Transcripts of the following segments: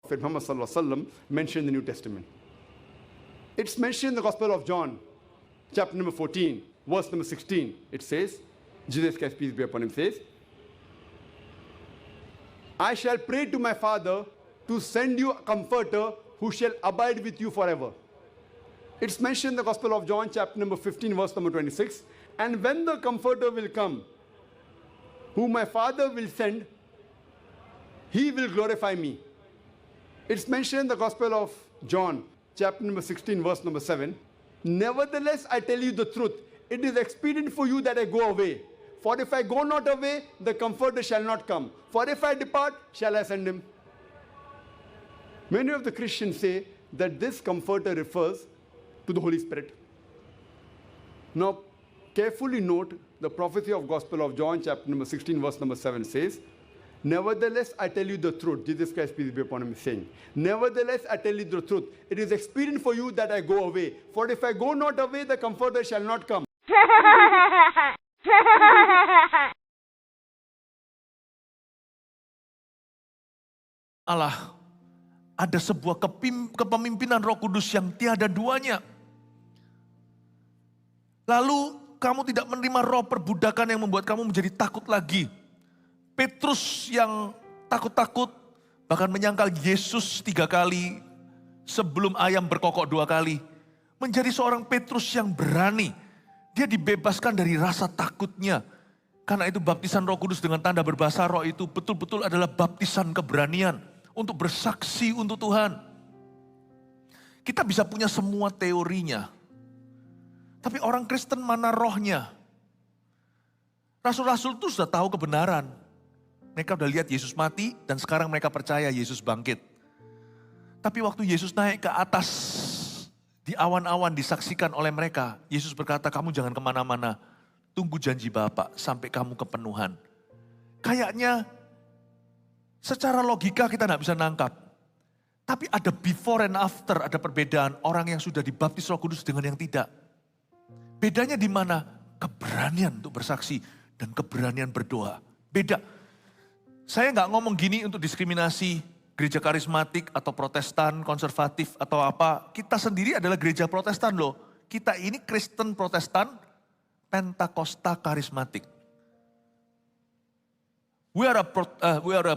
Prophet Muhammad sallallahu alaihi wasallam mentioned in the New Testament. It's mentioned in the Gospel of John, chapter number 14, verse number 16. It says, Jesus Christ, peace be upon him, says, I shall pray to my Father to send you a comforter who shall abide with you forever. It's mentioned in the Gospel of John, chapter number 15, verse number 26. And when the comforter will come, whom my Father will send, he will glorify me. It's mentioned in the Gospel of John, chapter number 16, verse number 7. Nevertheless, I tell you the truth. It is expedient for you that I go away. For if I go not away, the Comforter shall not come. For if I depart, shall I send him? Many of the Christians say that this Comforter refers to the Holy Spirit. Now, carefully note the prophecy of Gospel of John, chapter number 16, verse number 7 says, Nevertheless, I tell you the truth. Jesus Christ, peace be upon him, is saying, Nevertheless, I tell you the truth. It is expedient for you that I go away. For if I go not away, the Comforter shall not come. Allah, ada sebuah kepemimpinan Roh Kudus yang tiada duanya. Lalu kamu tidak menerima roh perbudakan yang membuat kamu menjadi takut lagi. Petrus yang takut-takut bahkan menyangkal Yesus 3 kali sebelum ayam berkokok 2 kali. Menjadi seorang Petrus yang berani. Dia dibebaskan dari rasa takutnya. Karena itu baptisan Roh Kudus dengan tanda berbahasa roh itu betul-betul adalah baptisan keberanian. Untuk bersaksi untuk Tuhan. Kita bisa punya semua teorinya. Tapi orang Kristen mana rohnya? Rasul-rasul itu sudah tahu kebenaran. Mereka udah lihat Yesus mati dan sekarang mereka percaya Yesus bangkit. Tapi waktu Yesus naik ke atas, di awan-awan disaksikan oleh mereka. Yesus berkata, kamu jangan kemana-mana. Tunggu janji Bapa sampai kamu kepenuhan. Kayaknya secara logika kita tidak bisa nangkap. Tapi ada before and after, ada perbedaan orang yang sudah dibaptis Roh Kudus dengan yang tidak. Bedanya di mana? Keberanian untuk bersaksi dan keberanian berdoa. Beda. Saya nggak ngomong gini untuk diskriminasi gereja karismatik atau protestan, konservatif atau apa. Kita sendiri adalah gereja protestan loh. Kita ini Kristen protestan, Pentakosta karismatik. We are a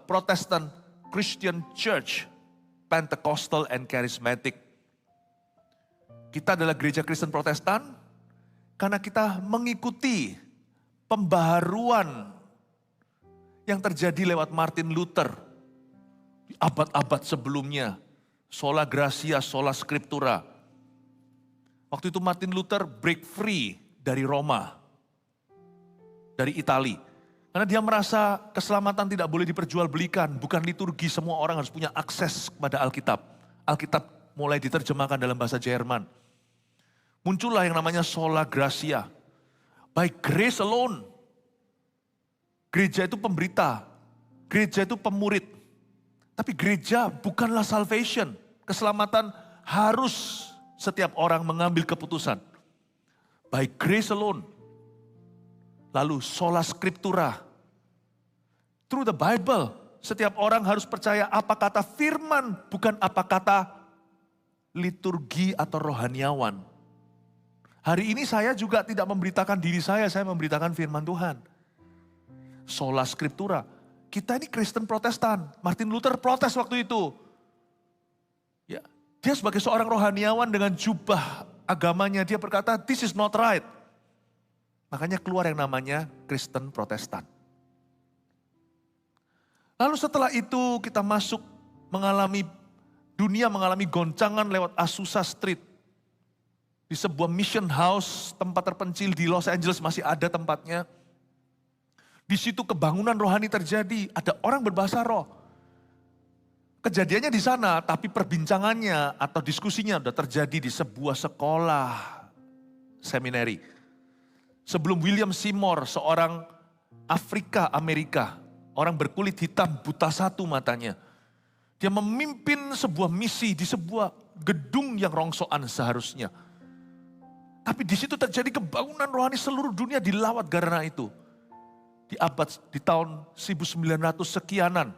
Protestant Christian Church, Pentecostal and Charismatic. Kita adalah gereja Kristen Protestan karena kita mengikuti pembaharuan yang terjadi lewat Martin Luther di abad-abad sebelumnya. Sola Gratia, Sola Scriptura. Waktu itu Martin Luther break free dari Roma, dari Itali. Karena dia merasa keselamatan tidak boleh diperjualbelikan, bukan liturgi, semua orang harus punya akses kepada Alkitab. Alkitab mulai diterjemahkan dalam bahasa Jerman. Muncullah yang namanya Sola Gratia. By grace alone. Gereja itu pemberita, gereja itu pemurid. Tapi gereja bukanlah salvation. Keselamatan harus setiap orang mengambil keputusan. By grace alone. Lalu Sola Scriptura. Through the Bible, setiap orang harus percaya apa kata firman, bukan apa kata liturgi atau rohaniawan. Hari ini saya juga tidak memberitakan diri saya memberitakan firman Tuhan. Sola Scriptura. Kita ini Kristen Protestan. Martin Luther protes waktu itu. Ya, dia sebagai seorang rohaniawan dengan jubah agamanya, dia berkata, this is not right. Makanya keluar yang namanya Kristen Protestan. Lalu setelah itu kita masuk dunia mengalami goncangan lewat Azusa Street. Di sebuah mission house, tempat terpencil di Los Angeles masih ada tempatnya. Di situ kebangunan rohani terjadi, ada orang berbahasa roh. Kejadiannya di sana, tapi perbincangannya atau diskusinya sudah terjadi di sebuah sekolah seminari. Sebelum William Seymour, seorang Amerika, orang berkulit hitam, buta satu matanya. Dia memimpin sebuah misi di sebuah gedung yang rongsokan seharusnya. Tapi di situ terjadi kebangunan rohani, seluruh dunia dilawat karena itu. Di tahun 1900 sekianan.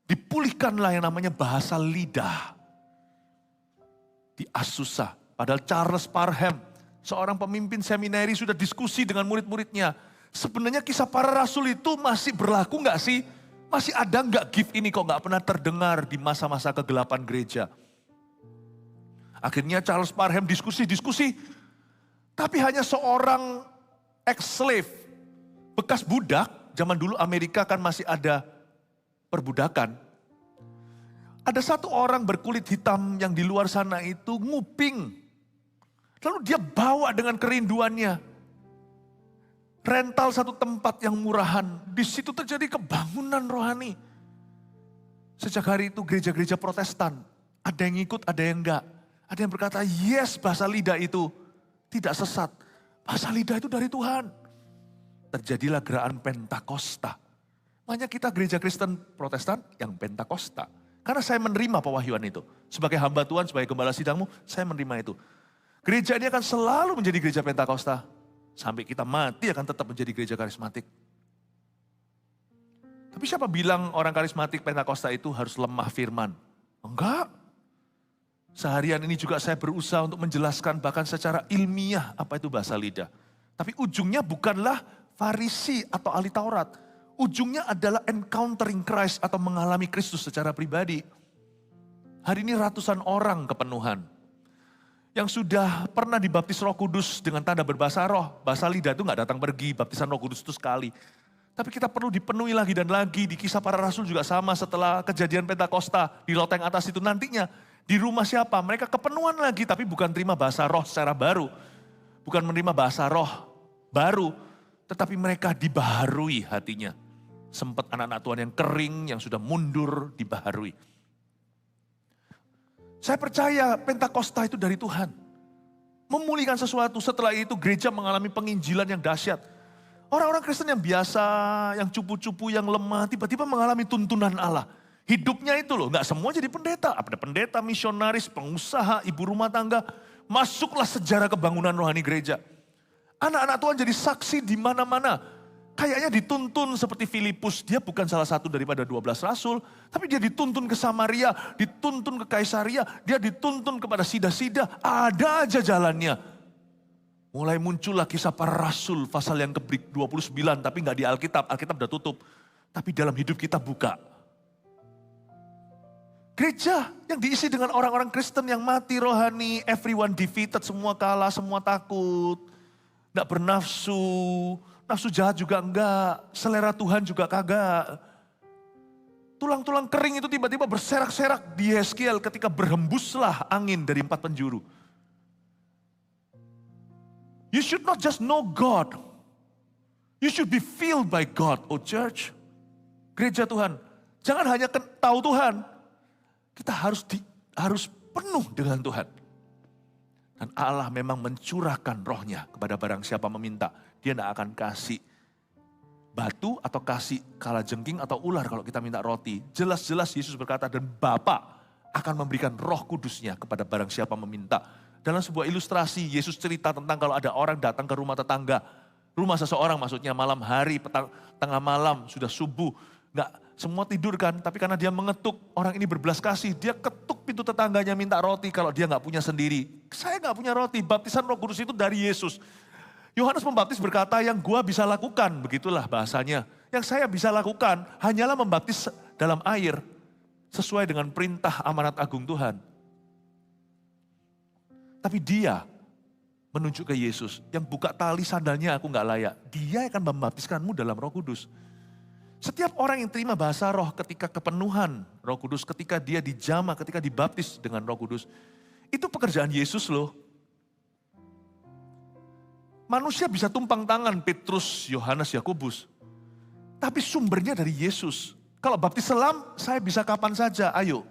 Dipulihkanlah yang namanya bahasa lidah di Azusa. Padahal Charles Parham, seorang pemimpin seminari, sudah diskusi dengan murid-muridnya. Sebenarnya kisah para rasul itu masih berlaku nggak sih? Masih ada nggak gift ini kok nggak pernah terdengar di masa-masa kegelapan gereja? Akhirnya Charles Parham diskusi. Tapi hanya seorang ex-slave, bekas budak, zaman dulu Amerika kan masih ada perbudakan. Ada satu orang berkulit hitam yang di luar sana itu nguping. Lalu dia bawa dengan kerinduannya. Rental satu tempat yang murahan. Di situ terjadi kebangunan rohani. Sejak hari itu gereja-gereja Protestan, ada yang ikut, ada yang enggak. Ada yang berkata, yes, bahasa lidah itu tidak sesat. Bahasa lidah itu dari Tuhan. Terjadilah gerakan Pentakosta. Makanya kita gereja Kristen Protestan yang Pentakosta. Karena saya menerima pewahyuan itu. Sebagai hamba Tuhan, sebagai gembala sidangmu, saya menerima itu. Gereja ini akan selalu menjadi gereja Pentakosta. Sampai kita mati akan tetap menjadi gereja karismatik. Tapi siapa bilang orang karismatik Pentakosta itu harus lemah firman? Enggak. Seharian ini juga saya berusaha untuk menjelaskan bahkan secara ilmiah apa itu bahasa lidah. Tapi ujungnya bukanlah Farisi atau ahli Taurat. Ujungnya adalah encountering Christ atau mengalami Kristus secara pribadi. Hari ini ratusan orang kepenuhan. Yang sudah pernah dibaptis Roh Kudus dengan tanda berbahasa roh. Bahasa lidah itu gak datang pergi, baptisan Roh Kudus itu sekali. Tapi kita perlu dipenuhi lagi dan lagi. Di kisah para rasul juga sama setelah kejadian Pentakosta di loteng atas itu nantinya. Di rumah siapa? Mereka kepenuhan lagi tapi bukan terima bahasa roh secara baru. Bukan menerima bahasa roh baru. Tetapi mereka dibaharui hatinya. Sempat anak-anak Tuhan yang kering, yang sudah mundur, dibaharui. Saya percaya Pentakosta itu dari Tuhan. Memulihkan sesuatu, setelah itu gereja mengalami penginjilan yang dahsyat. Orang-orang Kristen yang biasa, yang cupu-cupu, yang lemah, tiba-tiba mengalami tuntunan Allah. Hidupnya itu loh, gak semua jadi pendeta. Ada pendeta, misionaris, pengusaha, ibu rumah tangga. Masuklah sejarah kebangunan rohani gereja. Anak-anak Tuhan jadi saksi di mana-mana. Kayaknya dituntun seperti Filipus. Dia bukan salah satu daripada 12 rasul. Tapi dia dituntun ke Samaria, dituntun ke Kaisaria. Dia dituntun kepada Sida-Sida. Ada aja jalannya. Mulai muncullah kisah para rasul pasal yang ke-29. Tapi gak di Alkitab, Alkitab udah tutup. Tapi dalam hidup kita buka. Gereja yang diisi dengan orang-orang Kristen yang mati rohani, everyone defeated, semua kalah, semua takut. Gak bernafsu, nafsu jahat juga enggak, selera Tuhan juga kagak. Tulang-tulang kering itu tiba-tiba berserak-serak di Yeskiel ketika berhembuslah angin dari 4 penjuru. You should not just know God. You should be filled by God, oh church. Gereja Tuhan, jangan hanya tahu Tuhan. Kita harus penuh dengan Tuhan. Dan Allah memang mencurahkan rohnya kepada barang siapa meminta. Dia tidak akan kasih batu atau kasih kalajengking atau ular kalau kita minta roti. Jelas-jelas Yesus berkata, dan Bapa akan memberikan roh kudusnya kepada barang siapa meminta. Dalam sebuah ilustrasi, Yesus cerita tentang kalau ada orang datang ke rumah tetangga. Rumah seseorang maksudnya malam hari, tengah malam, sudah subuh. Enggak semua tidur kan, tapi karena dia mengetuk, orang ini berbelas kasih. Dia ketuk pintu tetangganya minta roti kalau dia nggak punya sendiri. Saya nggak punya roti, baptisan Roh Kudus itu dari Yesus. Yohanes Pembaptis berkata, yang gua bisa lakukan, begitulah bahasanya. Yang saya bisa lakukan hanyalah membaptis dalam air, sesuai dengan perintah amanat agung Tuhan. Tapi dia menunjuk ke Yesus, yang buka tali sandalnya aku nggak layak. Dia akan membaptiskanmu dalam Roh Kudus. Setiap orang yang terima bahasa roh ketika kepenuhan Roh Kudus, ketika dia dijamah, ketika dibaptis dengan Roh Kudus, itu pekerjaan Yesus loh. Manusia bisa tumpang tangan, Petrus, Yohanes, Yakobus. Tapi sumbernya dari Yesus. Kalau baptis selam, saya bisa kapan saja, ayo.